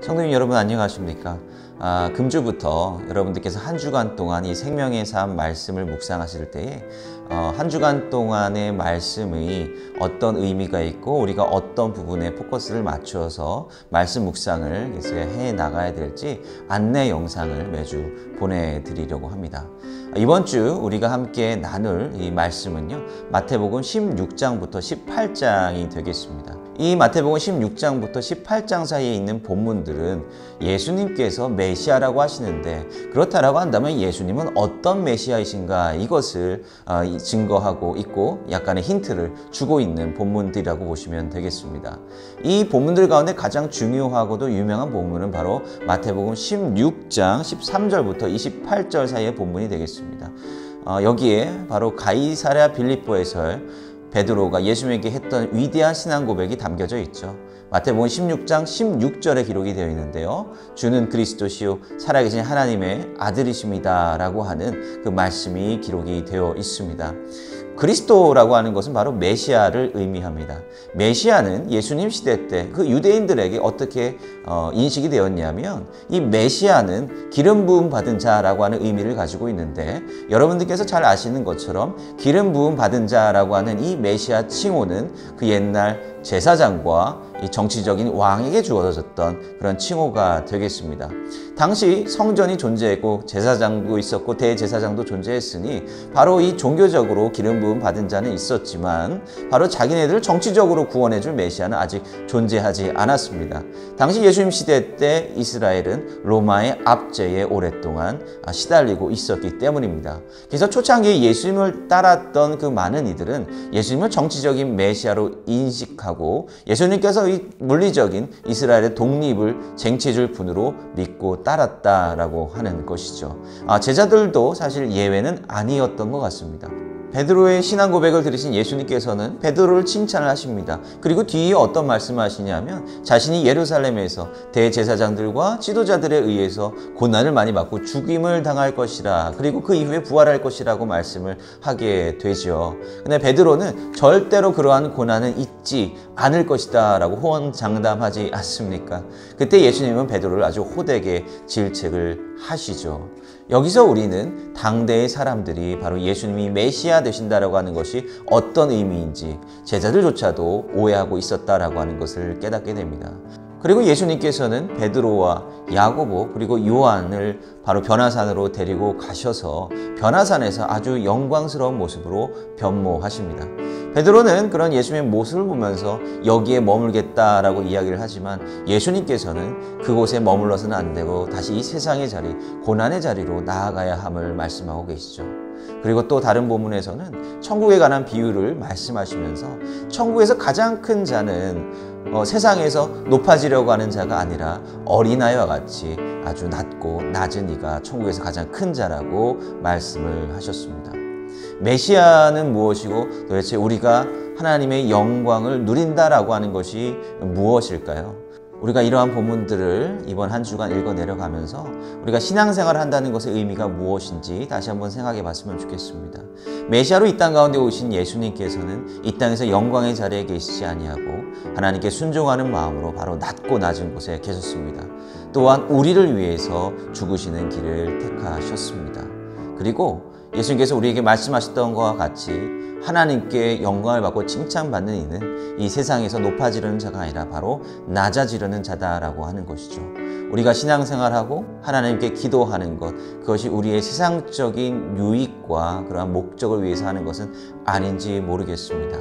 성도님 여러분 안녕하십니까? 금주부터 여러분들께서 한 주간 동안 이 생명의 삶 말씀을 묵상하실 때에 한 주간 동안의 말씀이 어떤 의미가 있고 우리가 어떤 부분에 포커스를 맞추어서 말씀 묵상을 해 나가야 될지 안내 영상을 매주 보내드리려고 합니다. 이번 주 우리가 함께 나눌 이 말씀은요, 마태복음 16장부터 18장이 되겠습니다. 이 마태복음 16장부터 18장 사이에 있는 본문들은 예수님께서 메시아라고 하시는데, 그렇다라고 한다면 예수님은 어떤 메시아이신가, 이것을 증거하고 있고 약간의 힌트를 주고 있는 본문들이라고 보시면 되겠습니다. 이 본문들 가운데 가장 중요하고도 유명한 본문은 바로 마태복음 16장 13절부터 28절 사이의 본문이 되겠습니다. 여기에 바로 가이사랴 빌립보에서 베드로가 예수님에게 했던 위대한 신앙 고백이 담겨져 있죠. 마태복음 16장 16절에 기록이 되어 있는데요, 주는 그리스도시요 살아계신 하나님의 아들이십니다 라고 하는 그 말씀이 기록이 되어 있습니다. 그리스도라고 하는 것은 바로 메시아를 의미합니다. 메시아는 예수님 시대 때 그 유대인들에게 어떻게 인식이 되었냐면, 이 메시아는 기름 부음 받은 자라고 하는 의미를 가지고 있는데, 여러분들께서 잘 아시는 것처럼 기름 부음 받은 자라고 하는 이 메시아 칭호는 그 옛날 제사장과 이 정치적인 왕에게 주어졌던 그런 칭호가 되겠습니다. 당시 성전이 존재했고 제사장도 있었고 대제사장도 존재했으니 바로 이 종교적으로 기름 부음 받은 자는 있었지만 바로 자기네들을 정치적으로 구원해 줄 메시아는 아직 존재하지 않았습니다. 당시 예수님 시대 때 이스라엘은 로마의 압제에 오랫동안 시달리고 있었기 때문입니다. 그래서 초창기에 예수님을 따랐던 그 많은 이들은 예수님을 정치적인 메시아로 인식하고 예수님께서 이 물리적인 이스라엘의 독립을 쟁취해 줄 분으로 믿고 따랐다라고 하는 것이죠. 제자들도 사실 예외는 아니었던 것 같습니다. 베드로의 신앙 고백을 들으신 예수님께서는 베드로를 칭찬을 하십니다. 그리고 뒤에 어떤 말씀을 하시냐면, 자신이 예루살렘에서 대제사장들과 지도자들에 의해서 고난을 많이 받고 죽임을 당할 것이라, 그리고 그 이후에 부활할 것이라고 말씀을 하게 되죠. 근데 베드로는 절대로 그러한 고난은 있지 않을 것이다 라고 호언장담하지 않습니까? 그때 예수님은 베드로를 아주 호되게 질책을 하시죠. 여기서 우리는 당대의 사람들이 바로 예수님이 메시아 되신다라고 하는 것이 어떤 의미인지 제자들조차도 오해하고 있었다라고 하는 것을 깨닫게 됩니다. 그리고 예수님께서는 베드로와 야고보 그리고 요한을 바로 변화산으로 데리고 가셔서 변화산에서 아주 영광스러운 모습으로 변모하십니다. 베드로는 그런 예수님의 모습을 보면서 여기에 머물겠다라고 이야기를 하지만, 예수님께서는 그곳에 머물러서는 안 되고 다시 이 세상의 자리, 고난의 자리로 나아가야 함을 말씀하고 계시죠. 그리고 또 다른 본문에서는 천국에 관한 비유를 말씀하시면서, 천국에서 가장 큰 자는 세상에서 높아지려고 하는 자가 아니라 어린아이와 같이 아주 낮고 낮은 이가 천국에서 가장 큰 자라고 말씀을 하셨습니다. 메시아는 무엇이고 도대체 우리가 하나님의 영광을 누린다라고 하는 것이 무엇일까요? 우리가 이러한 본문들을 이번 한 주간 읽어 내려가면서 우리가 신앙생활을 한다는 것의 의미가 무엇인지 다시 한번 생각해 봤으면 좋겠습니다. 메시아로 이 땅 가운데 오신 예수님께서는 이 땅에서 영광의 자리에 계시지 아니하고 하나님께 순종하는 마음으로 바로 낮고 낮은 곳에 계셨습니다. 또한 우리를 위해서 죽으시는 길을 택하셨습니다. 그리고 예수님께서 우리에게 말씀하셨던 것과 같이 하나님께 영광을 받고 칭찬받는 이는 이 세상에서 높아지려는 자가 아니라 바로 낮아지려는 자다라고 하는 것이죠. 우리가 신앙생활하고 하나님께 기도하는 것, 그것이 우리의 세상적인 유익과 그러한 목적을 위해서 하는 것은 아닌지 모르겠습니다.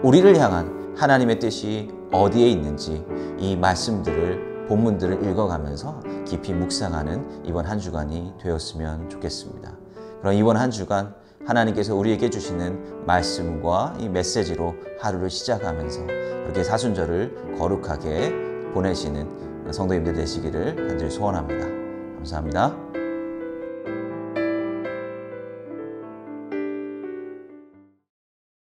우리를 향한 하나님의 뜻이 어디에 있는지 이 말씀들을, 본문들을 읽어가면서 깊이 묵상하는 이번 한 주간이 되었으면 좋겠습니다. 그럼 이번 한 주간 하나님께서 우리에게 주시는 말씀과 이 메시지로 하루를 시작하면서 그렇게 사순절을 거룩하게 보내시는 성도님들 되시기를 간절히 소원합니다. 감사합니다.